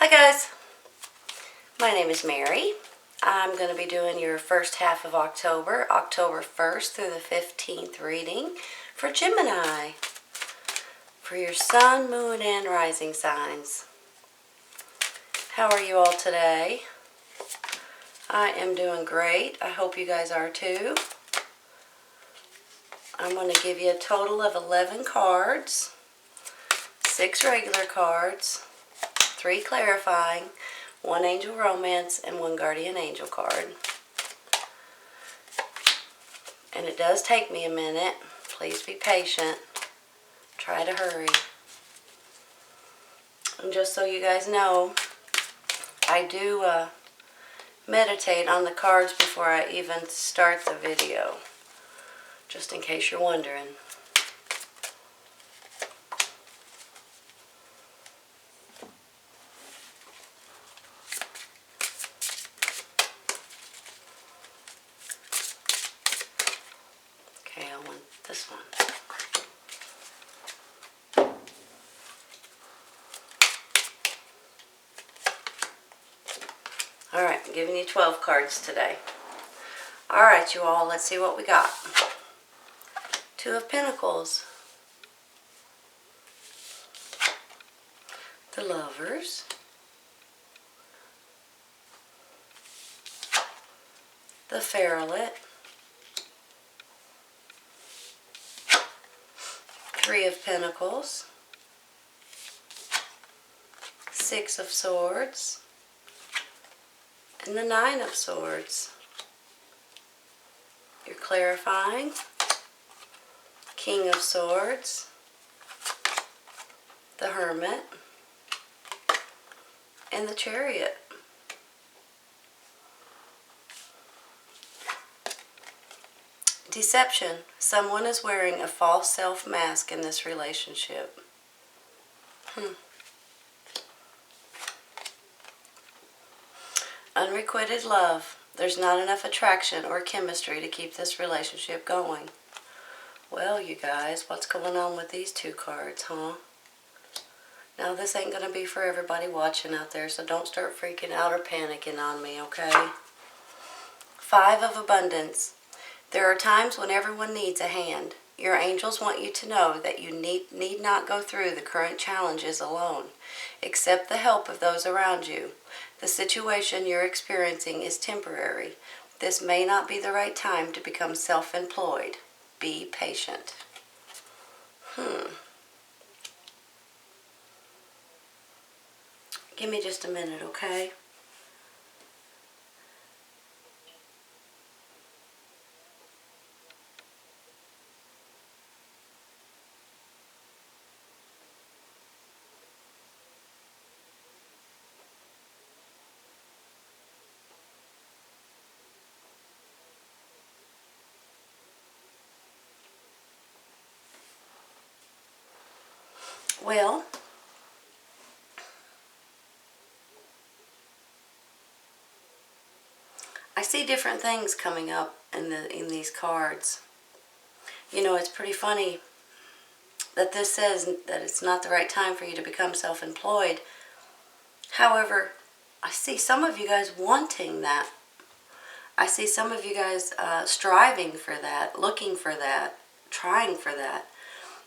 guys, my name is Mary. I'm going to be doing your first half of October, October 1st through the 15th reading for Gemini, for your sun, moon, and rising signs. How are you all today? I am doing great. I hope you guys are too. I'm going to give you a total of 11 cards, 6 regular cards, 3 clarifying, 1 angel romance, and 1 guardian angel card. And it does take me a minute. Please be patient. Try to hurry. And just so you guys know, I do meditate on the cards before I even start the video, just in case you're wondering. Okay, I want this one. Alright, I'm giving you 12 cards today. Alright, you all, let's see what we got. 2 of Pentacles. The Lovers. The Ferret. 3 of Pentacles. 6 of Swords. And the 9 of Swords. You're clarifying. King of Swords. The Hermit. And the Chariot. Deception. Someone is wearing a false self-mask in this relationship. Unrequited love. There's not enough attraction or chemistry to keep this relationship going. Well, you guys, what's going on with these 2 cards, huh? Now, this ain't going to be for everybody watching out there, so don't start freaking out or panicking on me, okay? 5 of Abundance. There are times when everyone needs a hand. Your angels want you to know that you need not go through the current challenges alone. Accept the help of those around you. The situation you're experiencing is temporary. This may not be the right time to become self-employed. Be patient. Give me just a minute, okay? Well, I see different things coming up in these cards. You know, it's pretty funny that this says that it's not the right time for you to become self-employed. However, I see some of you guys wanting that. I see some of you guys striving for that, looking for that, trying for that.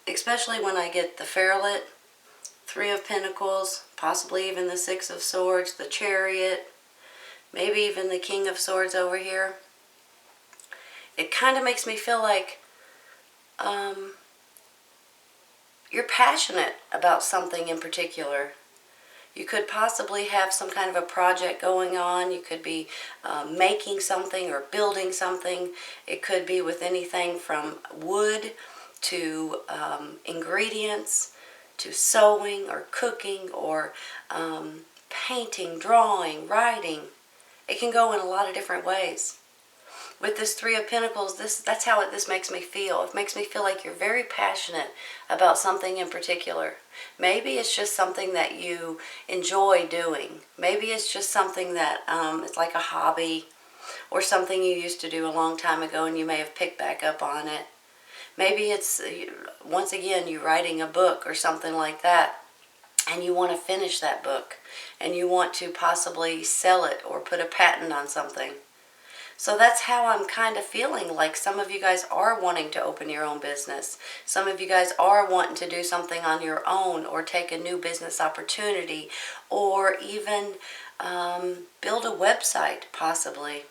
Especially when I get the Ferret, 3 of Pentacles, possibly even the 6 of Swords, the Chariot, maybe even the King of Swords over here. It kind of makes me feel like you're passionate about something in particular. You could possibly have some kind of a project going on. You could be making something or building something. It could be with anything from wood to ingredients, to sewing or cooking or painting, drawing, writing. It can go in a lot of different ways. With this 3 of Pentacles, that's how this makes me feel. It makes me feel like you're very passionate about something in particular. Maybe it's just something that you enjoy doing. Maybe it's just something that it's like a hobby or something you used to do a long time ago and you may have picked back up on it. Maybe it's, once again, you writing a book or something like that. and you want to finish that book, and you want to possibly sell it or put a patent on something. So that's how I'm kind of feeling like some of you guys are wanting to open your own business. Some of you guys are wanting to do something on your own, or take a new business opportunity, or even build a website possibly.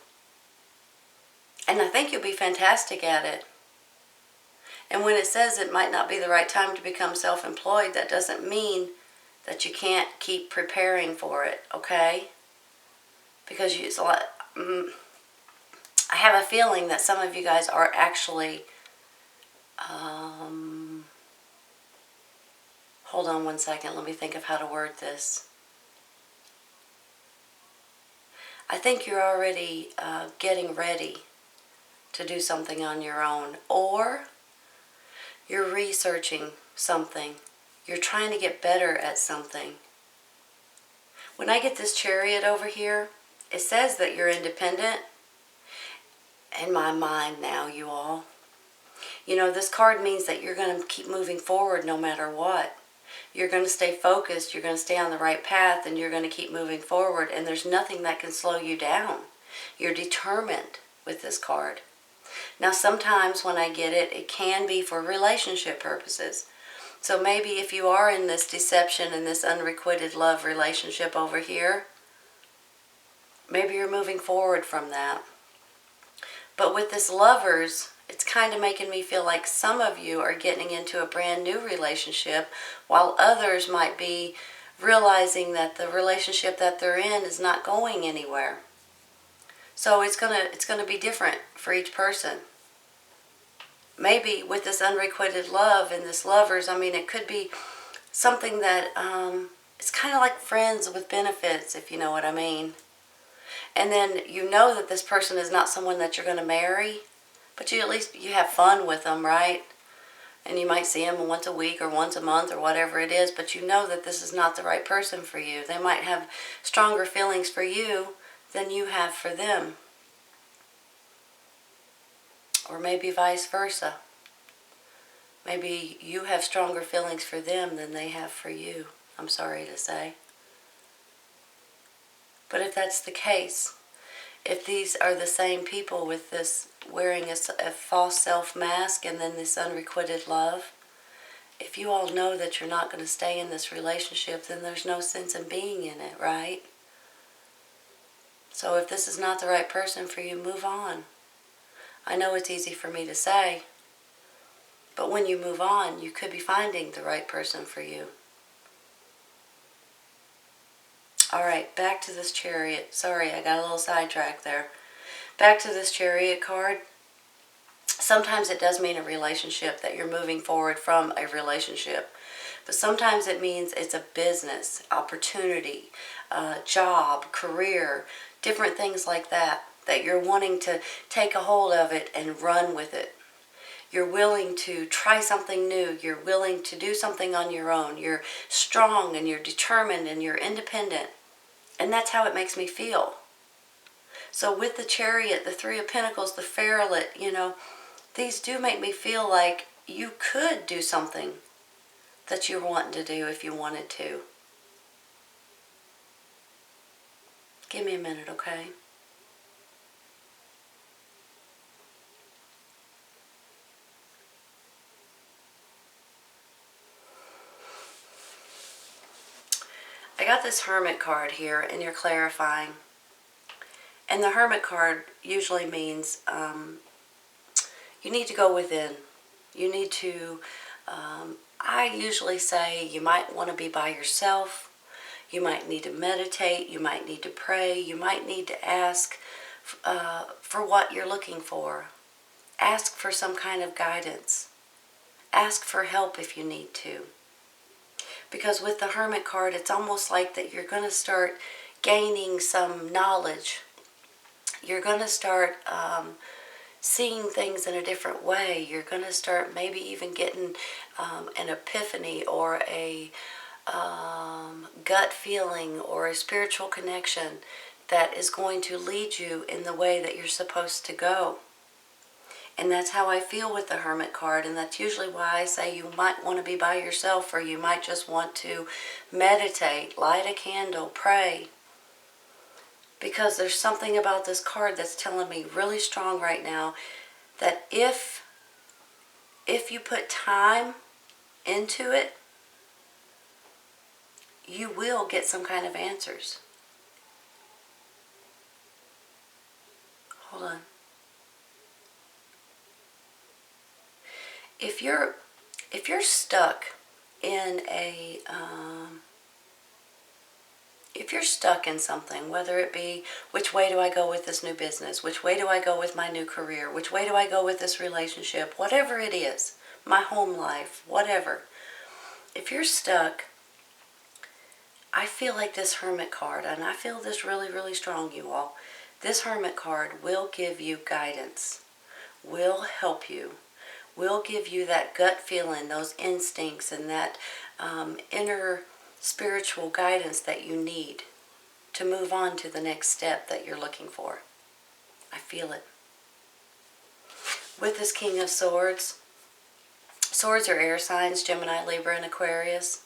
And I think you'll be fantastic at it. And when it says it might not be the right time to become self-employed, that doesn't mean that you can't keep preparing for it, okay? Because it's a lot... I have a feeling that some of you guys are actually, hold on one second, let me think of how to word this. I think you're already getting ready to do something on your own, or you're researching something. You're trying to get better at something. When I get this Chariot over here, it says that you're independent. In my mind now, you all. You know, this card means that you're going to keep moving forward no matter what. You're going to stay focused, you're going to stay on the right path, and you're going to keep moving forward, and there's nothing that can slow you down. You're determined with this card. Now, sometimes when I get it, it can be for relationship purposes. So maybe if you are in this deception and this unrequited love relationship over here, maybe you're moving forward from that. But with this Lovers, it's kind of making me feel like some of you are getting into a brand new relationship, while others might be realizing that the relationship that they're in is not going anywhere. So it's gonna be different for each person. Maybe with this unrequited love and this Lovers, I mean, it could be something that it's kind of like friends with benefits, if you know what I mean. And then you know that this person is not someone that you're going to marry, but you at least you have fun with them, right? And you might see them once a week or once a month or whatever it is, but you know that this is not the right person for you. They might have stronger feelings for you than you have for them. Or maybe vice versa. Maybe you have stronger feelings for them than they have for you, I'm sorry to say. But if that's the case, if these are the same people with this wearing a false self mask and then this unrequited love, if you all know that you're not going to stay in this relationship, then there's no sense in being in it, right? So if this is not the right person for you, move on. I know it's easy for me to say, but when you move on, you could be finding the right person for you. All right, back to this Chariot. Sorry, I got a little sidetracked there. Back to this Chariot card. Sometimes it does mean a relationship, that you're moving forward from a relationship. But sometimes it means it's a business, opportunity, job, career, different things like that, that you're wanting to take a hold of it and run with it. You're willing to try something new. You're willing to do something on your own. You're strong and you're determined and you're independent. And that's how it makes me feel. So with the Chariot, the Three of Pentacles, the Pharolet, you know, these do make me feel like you could do something that you're wanting to do if you wanted to. Give me a minute, okay? I got this Hermit card here, and you're clarifying. And the Hermit card usually means you need to go within. You need to, I usually say you might want to be by yourself. You might need to meditate. You might need to pray. You might need to ask for what you're looking for. Ask for some kind of guidance. Ask for help if you need to. Because with the Hermit card, it's almost like that you're going to start gaining some knowledge. You're going to start seeing things in a different way. You're going to start maybe even getting an epiphany or a gut feeling or a spiritual connection that is going to lead you in the way that you're supposed to go. And that's how I feel with the Hermit card, and that's usually why I say you might want to be by yourself, or you might just want to meditate, light a candle, pray. Because there's something about this card that's telling me really strong right now that if you put time into it, you will get some kind of answers. Hold on. If you're stuck in a if you're stuck in something, whether it be which way do I go with this new business, which way do I go with my new career, which way do I go with this relationship, whatever it is, my home life, whatever. If you're stuck, I feel like this Hermit card, and I feel this really, really strong, you all. This Hermit card will give you guidance, will help you, will give you that gut feeling, those instincts, and that inner spiritual guidance that you need to move on to the next step that you're looking for. I feel it. With this King of Swords, swords are air signs, Gemini, Libra, and Aquarius.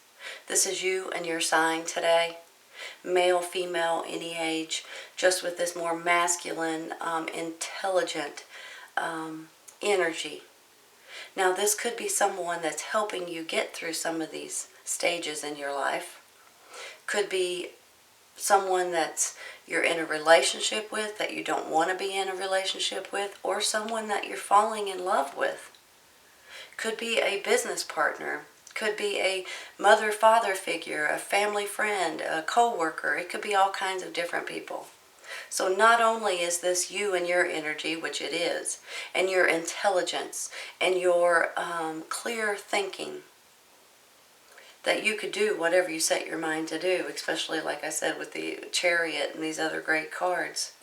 This is you and your sign today. Male, female, any age, just with this more masculine, intelligent energy. Now, this could be someone that's helping you get through some of these stages in your life. Could be someone that's you're in a relationship with that you don't want to be in a relationship with, or someone that you're falling in love with. Could be a business partner. Could be a mother-father figure, a family friend, a co-worker. It could be all kinds of different people. So not only is this you and your energy, which it is, and your intelligence, and your clear thinking, that you could do whatever you set your mind to do, especially, like I said, with the Chariot and these other great cards.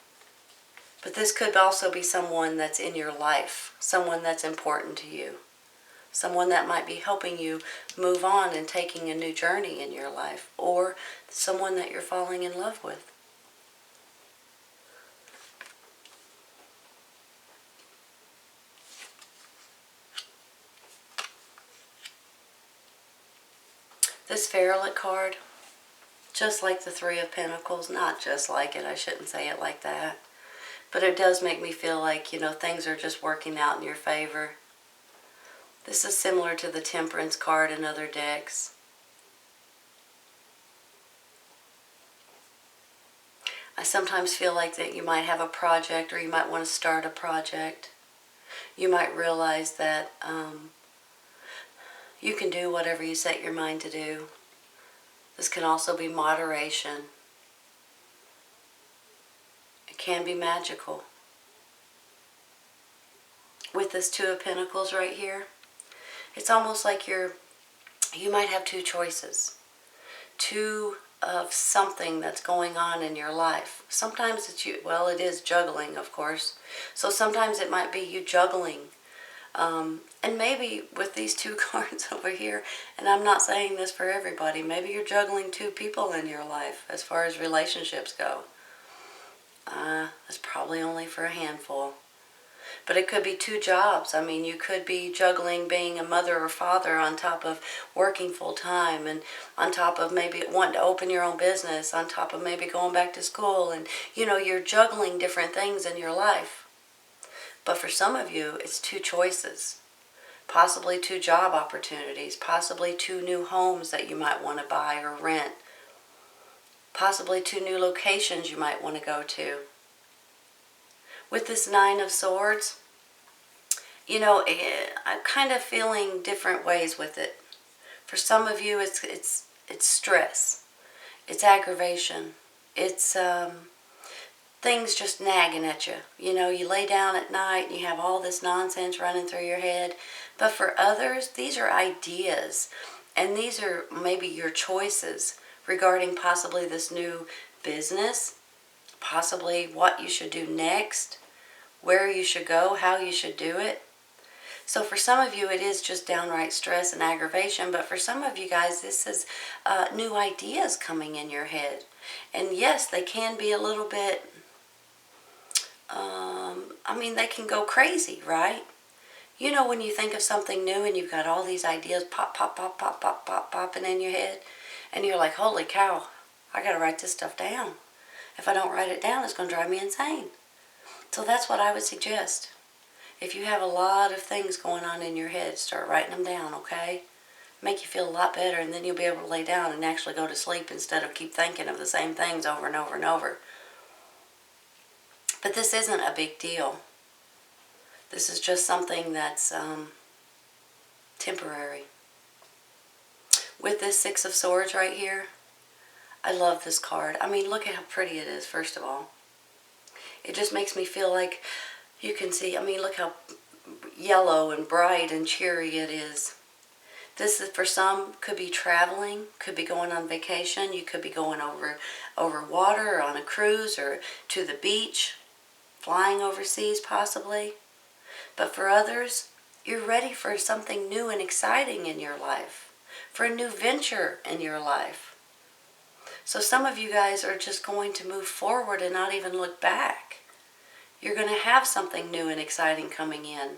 But this could also be someone that's in your life, someone that's important to you, someone that might be helping you move on and taking a new journey in your life, or someone that you're falling in love with. This Ferret card, just like the Three of Pentacles, not just like it, I shouldn't say it like that, but it does make me feel like, things are just working out in your favor. This is similar to the Temperance card in other decks. I sometimes feel like that you might have a project, or you might want to start a project. You might realize that you can do whatever you set your mind to do. This can also be moderation. It can be magical. With this Two of Pentacles right here, it's almost like you might have two choices. Two of something that's going on in your life. Sometimes it is juggling, of course. So sometimes it might be you juggling. And maybe with these two cards over here, and I'm not saying this for everybody, maybe you're juggling two people in your life as far as relationships go. That's probably only for a handful. But it could be two jobs. I mean, you could be juggling being a mother or father on top of working full time, and on top of maybe wanting to open your own business, on top of maybe going back to school, and you're juggling different things in your life. But for some of you, it's two choices. Possibly two job opportunities, possibly two new homes that you might want to buy or rent, possibly two new locations you might want to go to. With this Nine of Swords, I'm kind of feeling different ways with it. For some of you, it's stress, it's aggravation, it's things just nagging at you. You lay down at night and you have all this nonsense running through your head. But for others, these are ideas, and these are maybe your choices regarding possibly this new business, possibly what you should do next, where you should go, how you should do it. So for some of you, it is just downright stress and aggravation, but for some of you guys, this is new ideas coming in your head. And yes, they can be a little bit, they can go crazy, right? You know when you think of something new and you've got all these ideas popping in your head, and you're like, holy cow, I gotta write this stuff down. If I don't write it down, it's gonna drive me insane. So that's what I would suggest. If you have a lot of things going on in your head, start writing them down, okay? Make you feel a lot better, and then you'll be able to lay down and actually go to sleep instead of keep thinking of the same things over and over and over. But this isn't a big deal. This is just something that's temporary. With this Six of Swords right here, I love this card. I mean, look at how pretty it is, first of all. It just makes me feel like you can see, I mean, look how yellow and bright and cheery it is. This is, for some, could be traveling, could be going on vacation. You could be going over water or on a cruise or to the beach, flying overseas possibly. But for others, you're ready for something new and exciting in your life, for a new venture in your life. So some of you guys are just going to move forward and not even look back. You're going to have something new and exciting coming in.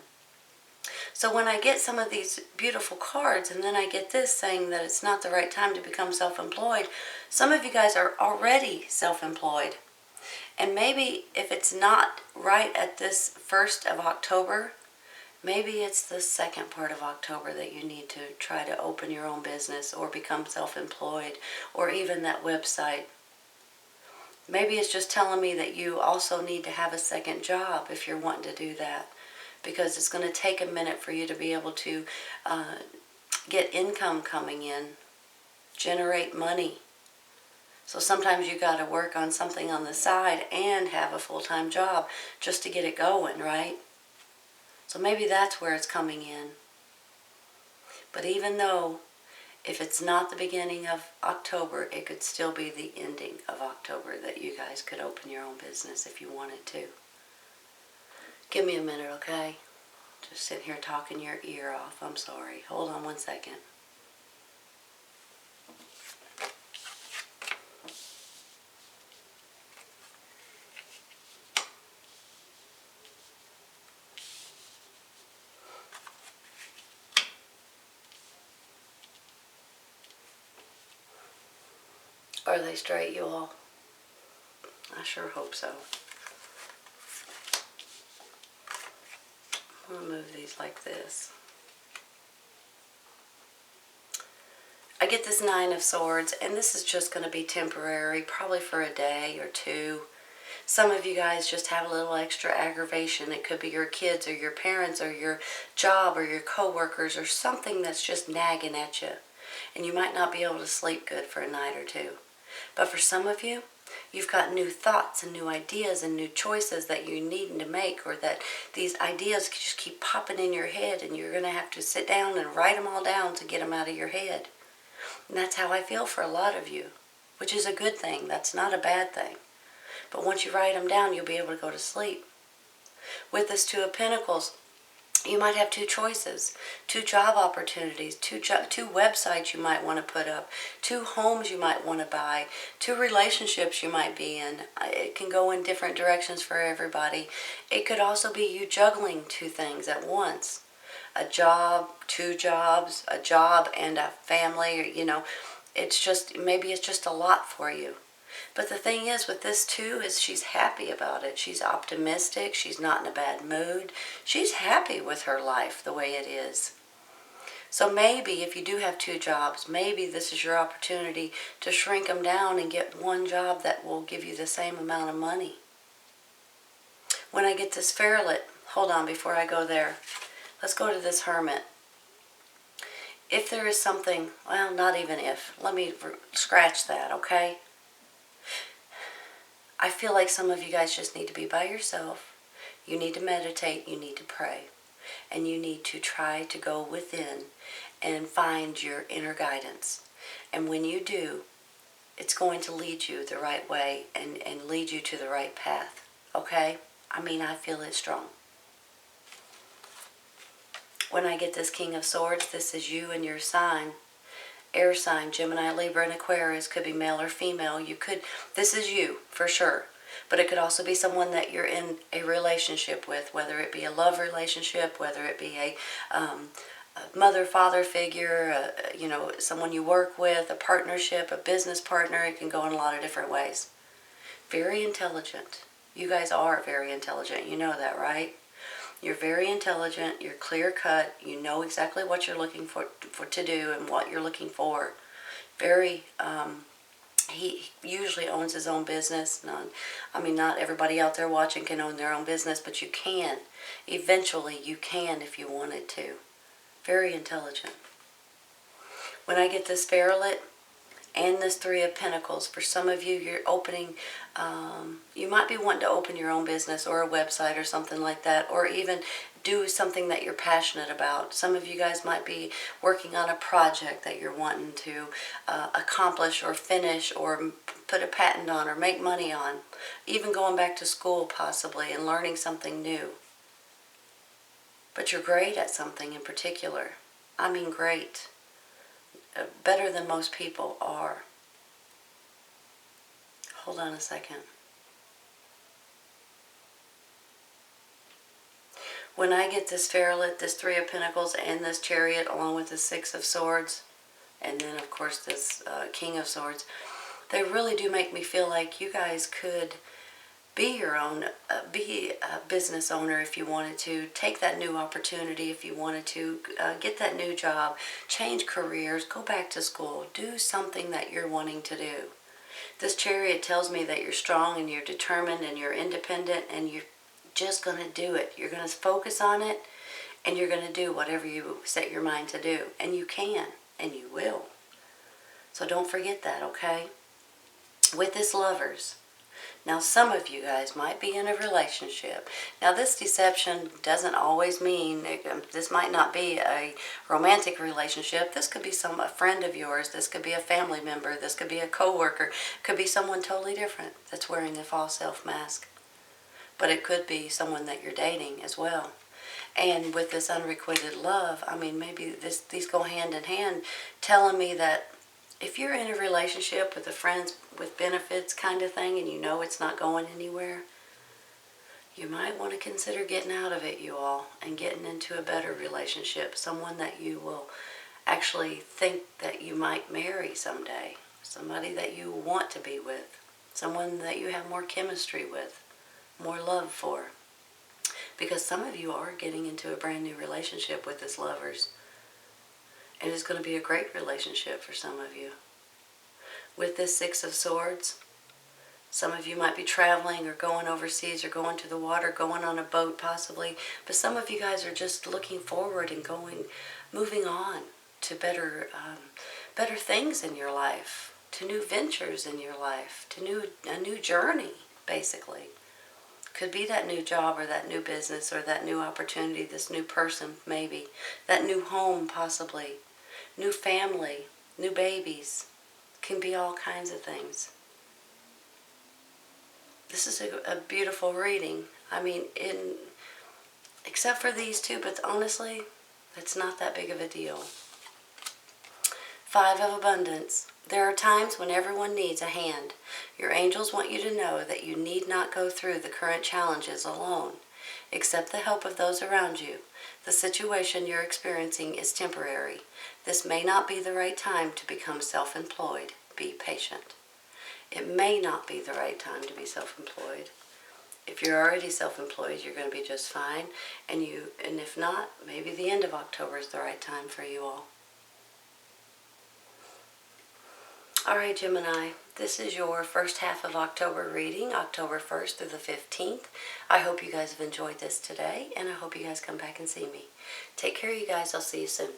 So when I get some of these beautiful cards, and then I get this saying that it's not the right time to become self-employed, some of you guys are already self-employed. And maybe if it's not right at this 1st of October, maybe it's the second part of October that you need to try to open your own business or become self-employed, or even that website. Maybe it's just telling me that you also need to have a second job if you're wanting to do that, because it's going to take a minute for you to be able to get income coming in, generate money. So sometimes you got to work on something on the side and have a full-time job just to get it going, right? So maybe that's where it's coming in. But even though, if it's not the beginning of October, it could still be the ending of October that you guys could open your own business if you wanted to. Give me a minute, okay? Just sitting here talking your ear off. I'm sorry. Hold on one second. Are they straight, you all? I sure hope so. I'm going to move these like this. I get this Nine of Swords, and this is just going to be temporary, probably for a day or two. Some of you guys just have a little extra aggravation. It could be your kids or your parents or your job or your coworkers or something that's just nagging at you. And you might not be able to sleep good for a night or two. But for some of you, you've got new thoughts and new ideas and new choices that you need to make, or that these ideas just keep popping in your head, and you're going to have to sit down and write them all down to get them out of your head. And that's how I feel for a lot of you, which is a good thing. That's not a bad thing. But once you write them down, you'll be able to go to sleep. With this Two of Pentacles, you might have two choices, two job opportunities, two websites you might want to put up, two homes you might want to buy, two relationships you might be in. It can go in different directions for everybody. It could also be you juggling two things at once. A job, two jobs, a job and a family, or, you know, maybe it's just a lot for you. But the thing is with this too is she's happy about it. She's optimistic. She's not in a bad mood. She's happy with her life the way it is. So maybe if you do have two jobs, maybe this is your opportunity to shrink them down and get one job that will give you the same amount of money. When I get this Ferret, hold on before I go there. Let's go to this Hermit. If there is something, well, not even if. Let me scratch that, okay? I feel like some of you guys just need to be by yourself. You need to meditate. You need to pray. And you need to try to go within and find your inner guidance. And when you do, it's going to lead you the right way and lead you to the right path. Okay? I mean, I feel it strong. When I get this King of Swords, this is you and your sign. Air sign, Gemini, Libra, and Aquarius, could be male or female. This is you, for sure. But it could also be someone that you're in a relationship with, whether it be a love relationship, whether it be a mother-father figure, someone you work with, a partnership, a business partner. It can go in a lot of different ways. Very intelligent. You guys are very intelligent. You know that, right? You're very intelligent. You're clear-cut. You know exactly what you're looking for to do and what you're looking for. Very, he usually owns his own business. Not everybody out there watching can own their own business, but you can. Eventually, you can if you wanted to. Very intelligent. When I get this Pharolet and this Three of Pentacles, for some of you, you're opening, you might be wanting to open your own business or a website or something like that, or even do something that you're passionate about. Some of you guys might be working on a project that you're wanting to accomplish or finish or put a patent on or make money on. Even going back to school possibly and learning something new. But you're great at something in particular. I mean great. Better than most people are. Hold on a second. When I get this Pharolet, this Three of Pentacles, and this Chariot, along with the Six of Swords, and then of course this King of Swords, they really do make me feel like you guys could be your own, be a business owner if you wanted to, take that new opportunity if you wanted to, get that new job, change careers, go back to school, do something that you're wanting to do. This Chariot tells me that you're strong and you're determined and you're independent and you're just going to do it. You're going to focus on it and you're going to do whatever you set your mind to do. And you can and you will. So don't forget that, okay? With this Lovers. Now, some of you guys might be in a relationship. Now, this deception doesn't always mean, this might not be a romantic relationship. This could be a friend of yours. This could be a family member. This could be a coworker. Could be someone totally different that's wearing a false self mask. But it could be someone that you're dating as well. And with this unrequited love, maybe these go hand in hand, telling me that if you're in a relationship with a friends with benefits kind of thing and you know it's not going anywhere, you might want to consider getting out of it, you all, and getting into a better relationship. Someone that you will actually think that you might marry someday. Somebody that you want to be with. Someone that you have more chemistry with, more love for. Because some of you are getting into a brand new relationship with this Lovers. And it's going to be a great relationship for some of you. With this Six of Swords, some of you might be traveling or going overseas or going to the water, going on a boat possibly. But some of you guys are just looking forward and moving on to better things in your life, to new ventures in your life, to a new journey, basically. Could be that new job or that new business or that new opportunity, this new person maybe, that new home possibly, new family, new babies. Can be all kinds of things. This is a beautiful reading. Except for these two, but honestly, it's not that big of a deal. Five of Abundance. There are times when everyone needs a hand. Your angels want you to know that you need not go through the current challenges alone. Accept the help of those around you. The situation you're experiencing is temporary. This may not be the right time to become self-employed. Be patient. It may not be the right time to be self-employed. If you're already self-employed, you're going to be just fine. And if not, maybe the end of October is the right time for you all. All right, Gemini, this is your first half of October reading, October 1st through the 15th. I hope you guys have enjoyed this today, and I hope you guys come back and see me. Take care, you guys. I'll see you soon.